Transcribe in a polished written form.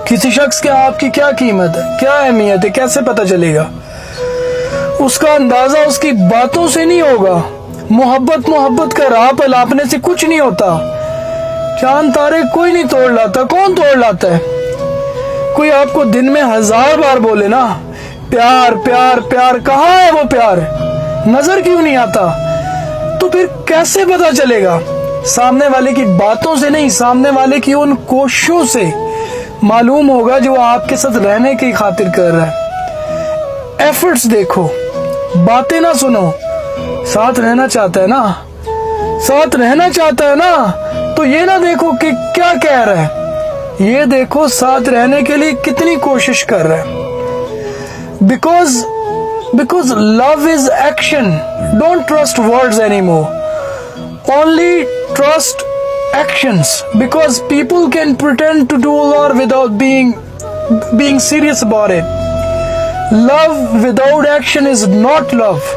किसी शख्स के आपकी क्या कीमत है, क्या अहमियत है, कैसे पता चलेगा? उसका अंदाजा उसकी बातों से नहीं होगा। मोहब्बत का राह पे लापने से कुछ नहीं होता। चांद तारे कोई नहीं तोड़ लाता, कौन तोड़ लाता है? कोई आपको दिन में 1000 बार बोले ना, प्यार प्यार प्यार, कहाँ है वो प्यार? नजर क्यों नहीं आता? तो फिर कैसे पता चलेगा? सामने वाले की बातों से नहीं, सामने वाले की उन कोशिशों से मालूम होगा जो आपके साथ रहने की खातिर कर रहा है। एफर्ट्स देखो, बातें ना सुनो। साथ रहना चाहता है ना, साथ रहना चाहता है ना, तो ये ना देखो कि क्या कह रहा है, ये देखो साथ रहने के लिए कितनी कोशिश कर रहा है। Because love is action. Don't trust words anymore, only trust actions, because people can pretend to do a lot without being serious about it. Love without action is not love.